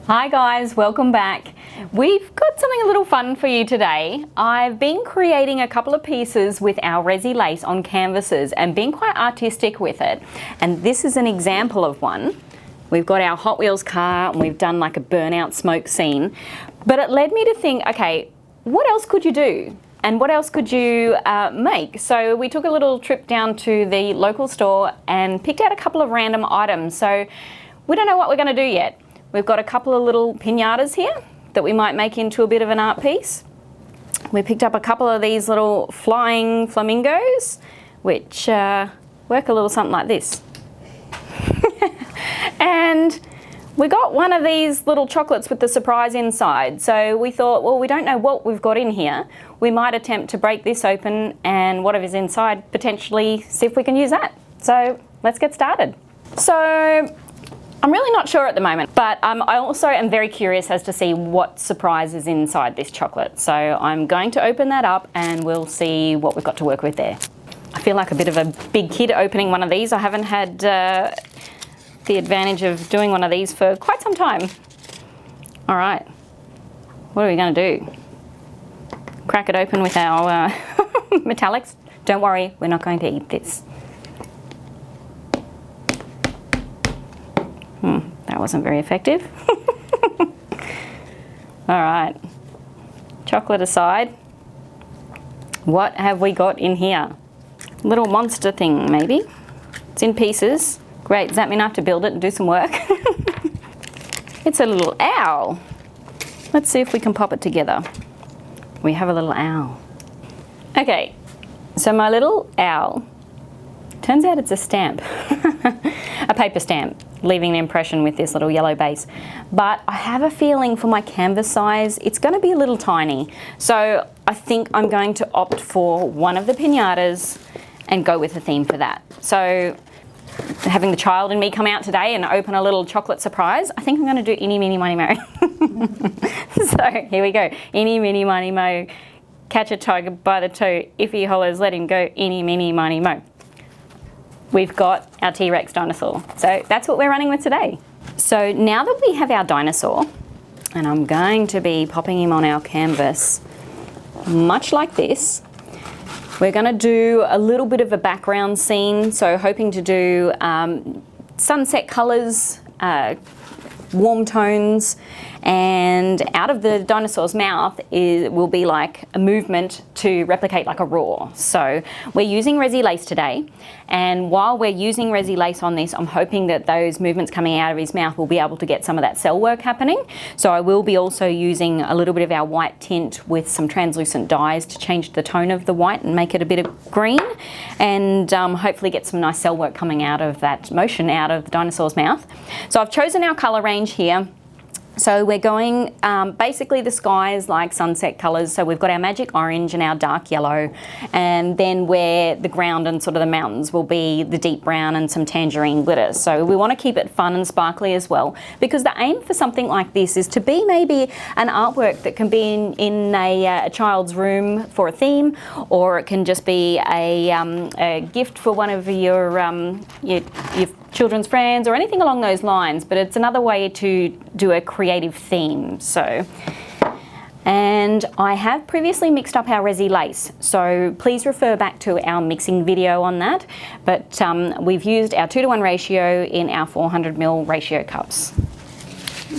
Hi guys, welcome back. We've got something a little fun for you today. I've been creating a couple of pieces with our Resi Lace on canvases and being quite artistic with it. And this is an example of one. We've got our Hot Wheels car and we've done like a burnout smoke scene. But it led me to think, okay, what else could you do? And what else could you make? So we took a little trip down to the local store and picked out a couple of random items. So we don't know what we're going to do yet. We've got a couple of little piñatas here that we might make into a bit of an art piece. We picked up a couple of these little flying flamingos, which work a little something like this. And we got one of these little chocolates with the surprise inside. So we thought, well, we don't know what we've got in here. We might attempt to break this open and whatever's inside, potentially see if we can use that. So let's get started. So I'm really not sure at the moment, but I also am very curious as to see what surprise is inside this chocolate. So I'm going to open that up and we'll see what we've got to work with there. I feel like a bit of a big kid opening one of these. I haven't had the advantage of doing one of these for quite some time. All right, what are we going to do? Crack it open with our metallics? Don't worry, we're not going to eat this. That wasn't very effective. All right, chocolate aside, what have we got in here? Little monster thing, maybe. It's in pieces. Great, does that mean I have to build it and do some work? It's a little owl. Let's see if we can pop it together. We have a little owl. Okay, so my little owl, turns out it's a stamp, a paper stamp, leaving an impression with this little yellow base. But I have a feeling for my canvas size, it's going to be a little tiny. So I think I'm going to opt for one of the piñatas and go with a theme for that. So having the child in me come out today and open a little chocolate surprise, I think I'm going to do eeny, meeny, miny, mo. So here we go. Eeny, meeny, miny, mo. Catch a tiger by the toe. If he hollers, let him go. Eeny, meeny, miny, mo. We've got our T-Rex dinosaur. So that's what we're running with today. So now that we have our dinosaur, and I'm going to be popping him on our canvas, much like this, we're going to do a little bit of a background scene. So hoping to do sunset colors, warm tones, and out of the dinosaur's mouth will be like a movement to replicate like a roar. So we're using Resi Lace today, and while we're using Resi Lace on this, I'm hoping that those movements coming out of his mouth will be able to get some of that cell work happening. So I will be also using a little bit of our white tint with some translucent dyes to change the tone of the white and make it a bit of green, and hopefully get some nice cell work coming out of that motion out of the dinosaur's mouth. So I've chosen our color range here. So we're going, basically the sky is like sunset colours. So we've got our magic orange and our dark yellow, and then where the ground and sort of the mountains will be the deep brown and some tangerine glitter. So we want to keep it fun and sparkly as well, because the aim for something like this is to be maybe an artwork that can be in a child's room for a theme, or it can just be a gift for one of your children's friends or anything along those lines. But it's another way to do a creative theme. So, and I have previously mixed up our Resi Lace, so please refer back to our mixing video on that. But we've used our 2:1 ratio in our 400ml ratio cups.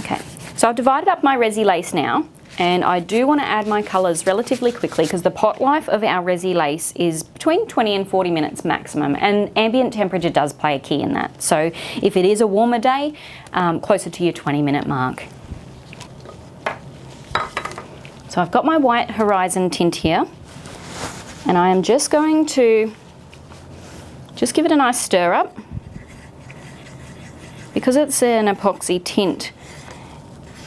Okay, so I've divided up my Resi Lace now, and I do want to add my colours relatively quickly because the pot life of our Resi Lace is between 20 and 40 minutes maximum, and ambient temperature does play a key in that. So if it is a warmer day, closer to your 20-minute mark. So I've got my white horizon tint here, and I am just going to just give it a nice stir up. Because it's an epoxy tint,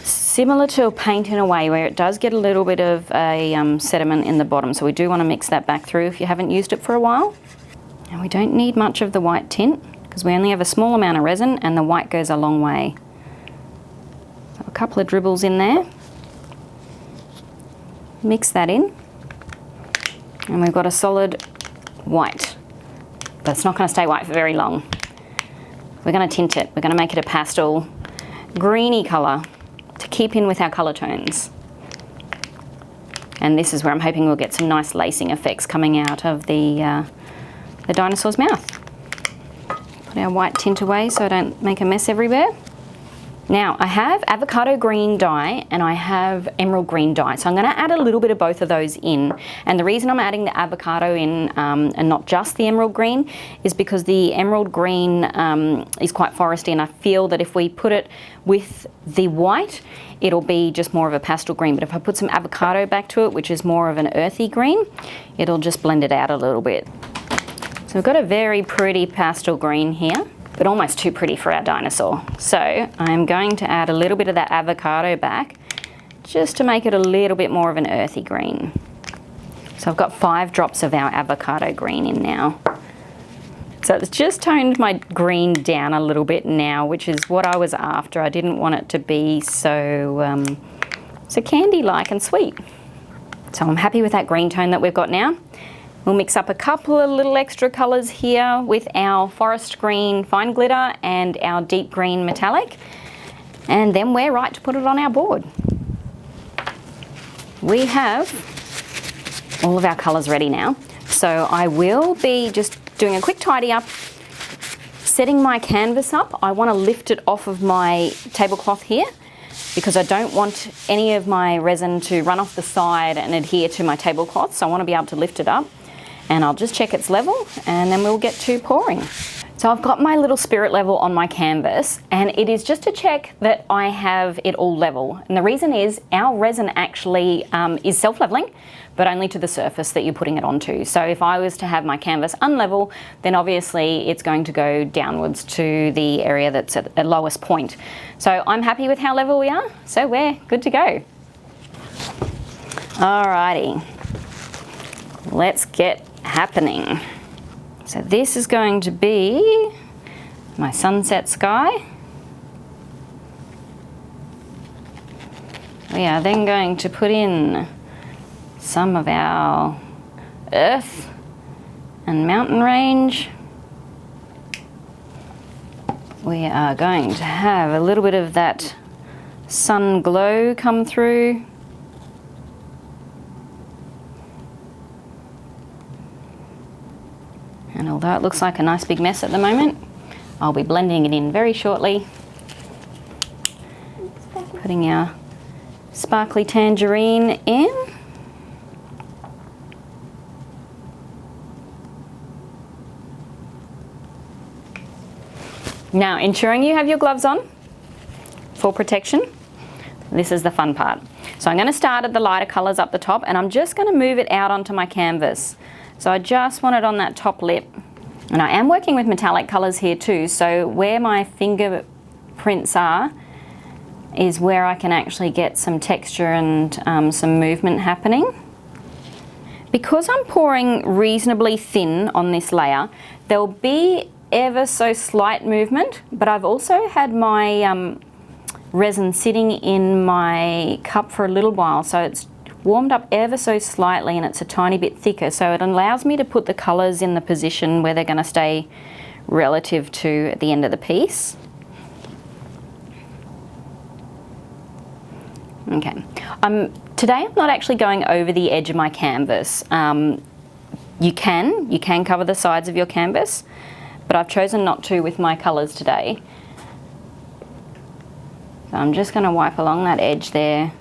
similar to a paint in a way where it does get a little bit of a sediment in the bottom, so we do want to mix that back through if you haven't used it for a while. And we don't need much of the white tint because we only have a small amount of resin, and the white goes a long way. So a couple of dribbles in there. Mix that in, and we've got a solid white, but it's not going to stay white for very long. We're going to tint it. We're going to make it a pastel greeny colour keep in with our colour tones. And this is where I'm hoping we'll get some nice lacing effects coming out of the dinosaur's mouth. Put our white tint away so I don't make a mess everywhere. Now I have avocado green dye and I have emerald green dye, so I'm going to add a little bit of both of those in. And the reason I'm adding the avocado in and not just the emerald green is because the emerald green is quite foresty, and I feel that if we put it with the white, it'll be just more of a pastel green. But if I put some avocado back to it, which is more of an earthy green, it'll just blend it out a little bit. So we've got a very pretty pastel green here, but almost too pretty for our dinosaur. So I'm going to add a little bit of that avocado back just to make it a little bit more of an earthy green. So I've got 5 drops of our avocado green in now. So it's just toned my green down a little bit now, which is what I was after. I didn't want it to be so, so candy-like and sweet. So I'm happy with that green tone that we've got now. We'll mix up a couple of little extra colours here with our forest green fine glitter and our deep green metallic, and then we're right to put it on our board. We have all of our colours ready now, so I will be just doing a quick tidy up, setting my canvas up. I want to lift it off of my tablecloth here because I don't want any of my resin to run off the side and adhere to my tablecloth, so I want to be able to lift it up. And I'll just check its level and then we'll get to pouring. So I've got my little spirit level on my canvas, and it is just to check that I have it all level. And the reason is our resin actually is self-leveling, but only to the surface that you're putting it onto. So if I was to have my canvas unlevel, then obviously it's going to go downwards to the area that's at the lowest point. So I'm happy with how level we are, so we're good to go. Alrighty, let's get happening. So this is going to be my sunset sky. We are then going to put in some of our earth and mountain range. We are going to have a little bit of that sun glow come through. And although it looks like a nice big mess at the moment, I'll be blending it in very shortly. Putting our sparkly tangerine in. Now, ensuring you have your gloves on for protection. This is the fun part. So I'm going to start at the lighter colours up the top, and I'm just going to move it out onto my canvas. So I just want it on that top lip. And I am working with metallic colours here too, so where my fingerprints are is where I can actually get some texture and some movement happening. Because I'm pouring reasonably thin on this layer, there'll be ever so slight movement, but I've also had my resin sitting in my cup for a little while, so it's warmed up ever so slightly and it's a tiny bit thicker, so it allows me to put the colours in the position where they're going to stay relative to at the end of the piece. Okay, today I'm not actually going over the edge of my canvas. You can cover the sides of your canvas, but I've chosen not to with my colours today. So I'm just going to wipe along that edge there.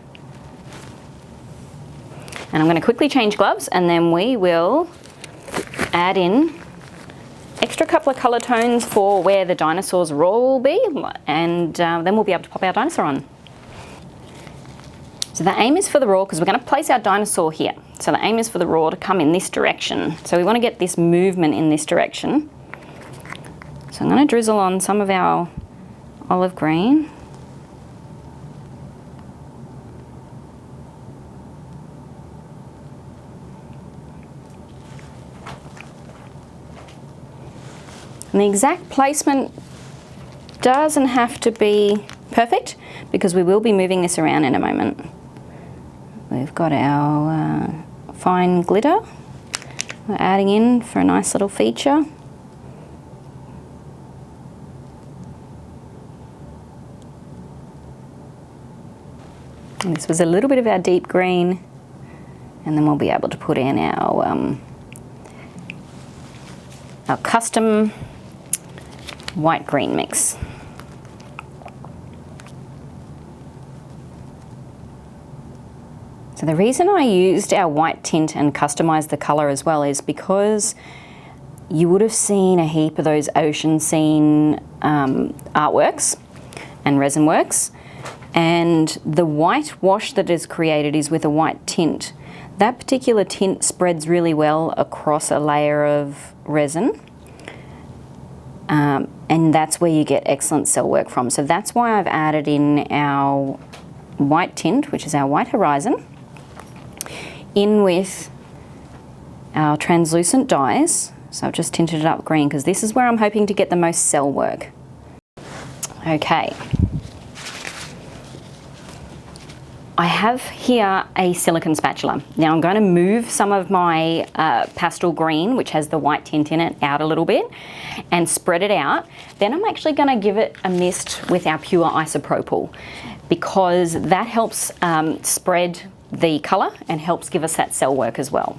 And I'm going to quickly change gloves, and then we will add in extra couple of colour tones for where the dinosaur's roar will be, and then we'll be able to pop our dinosaur on. So the aim is for the roar, because we're going to place our dinosaur here. So the aim is for the roar to come in this direction. So we want to get this movement in this direction. So I'm going to drizzle on some of our olive green. And the exact placement doesn't have to be perfect because we will be moving this around in a moment. We've got our fine glitter we're adding in for a nice little feature. And this was a little bit of our deep green, and then we'll be able to put in our custom white-green mix. So the reason I used our white tint and customized the color as well is because you would have seen a heap of those ocean scene artworks and resin works, and the white wash that is created is with a white tint. That particular tint spreads really well across a layer of resin, and that's where you get excellent cell work from. So that's why I've added in our white tint, which is our white horizon, in with our translucent dyes. So I've just tinted it up green because this is where I'm hoping to get the most cell work. Okay. I have here a silicone spatula. Now I'm going to move some of my pastel green, which has the white tint in it, out a little bit and spread it out. Then I'm actually going to give it a mist with our pure isopropyl, because that helps spread the colour and helps give us that cell work as well.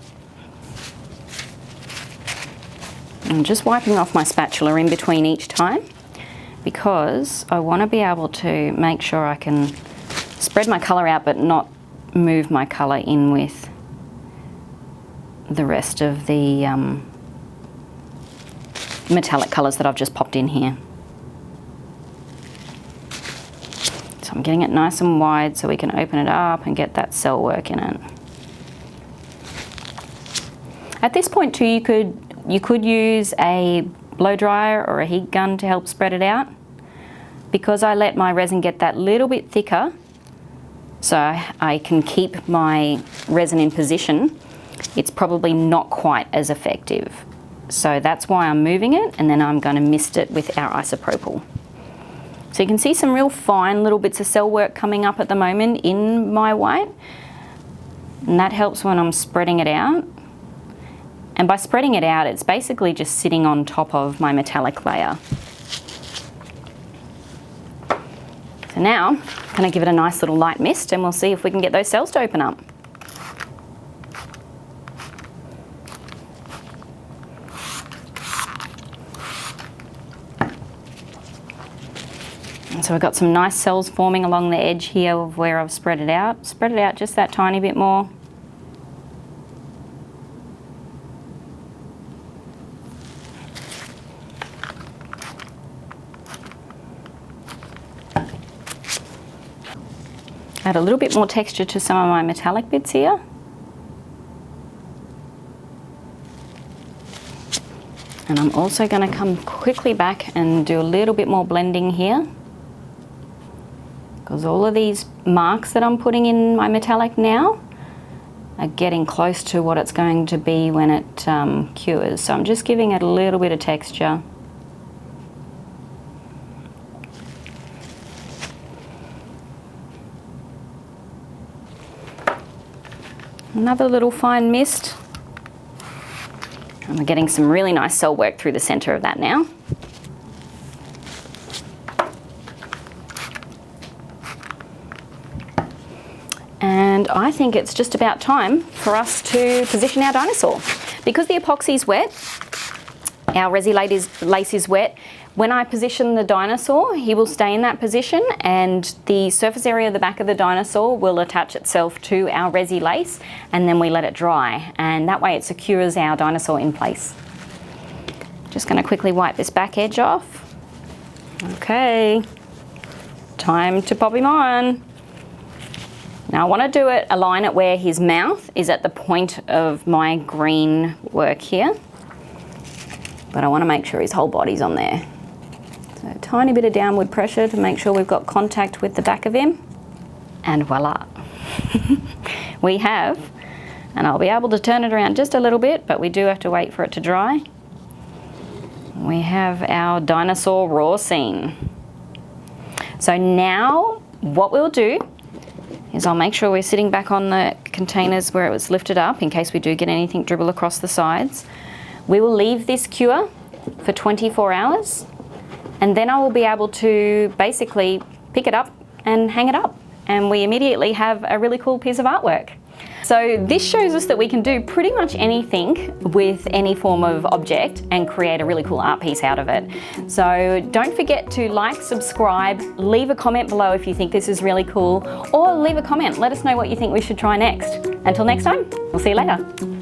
I'm just wiping off my spatula in between each time, because I want to be able to make sure I can spread my colour out but not move my colour in with the rest of the metallic colours that I've just popped in here. So I'm getting it nice and wide so we can open it up and get that cell work in it. At this point too, you could use a blow dryer or a heat gun to help spread it out. Because I let my resin get that little bit thicker, so I can keep my resin in position, it's probably not quite as effective. So that's why I'm moving it, and then I'm going to mist it with our isopropyl. So you can see some real fine little bits of cell work coming up at the moment in my white, and that helps when I'm spreading it out. And by spreading it out, it's basically just sitting on top of my metallic layer. So now, I'm going to give it a nice little light mist, and we'll see if we can get those cells to open up. And so we've got some nice cells forming along the edge here of where I've spread it out. Spread it out just that tiny bit more. Add a little bit more texture to some of my metallic bits here. And I'm also going to come quickly back and do a little bit more blending here, because all of these marks that I'm putting in my metallic now are getting close to what it's going to be when it cures. So I'm just giving it a little bit of texture. Another little fine mist. And we're getting some really nice cell work through the center of that now. And I think it's just about time for us to position our dinosaur. Because the epoxy's wet, our Resi Lace is wet, when I position the dinosaur, he will stay in that position, and the surface area of the back of the dinosaur will attach itself to our Resi Lace, and then we let it dry, and that way it secures our dinosaur in place. Just going to quickly wipe this back edge off. Okay, time to pop him on. Now I want to align it where his mouth is at the point of my green work here, but I want to make sure his whole body's on there. So a tiny bit of downward pressure to make sure we've got contact with the back of him, and voila. We have, and I'll be able to turn it around just a little bit, but we do have to wait for it to dry. We have our dinosaur raw scene. So now what we'll do is I'll make sure we're sitting back on the containers where it was lifted up in case we do get anything dribble across the sides. We will leave this cure for 24 hours, and then I will be able to basically pick it up and hang it up. and we immediately have a really cool piece of artwork. So this shows us that we can do pretty much anything with any form of object and create a really cool art piece out of it. So don't forget to like, subscribe, leave a comment below if you think this is really cool, or leave a comment. Let us know what you think we should try next. Until next time, we'll see you later.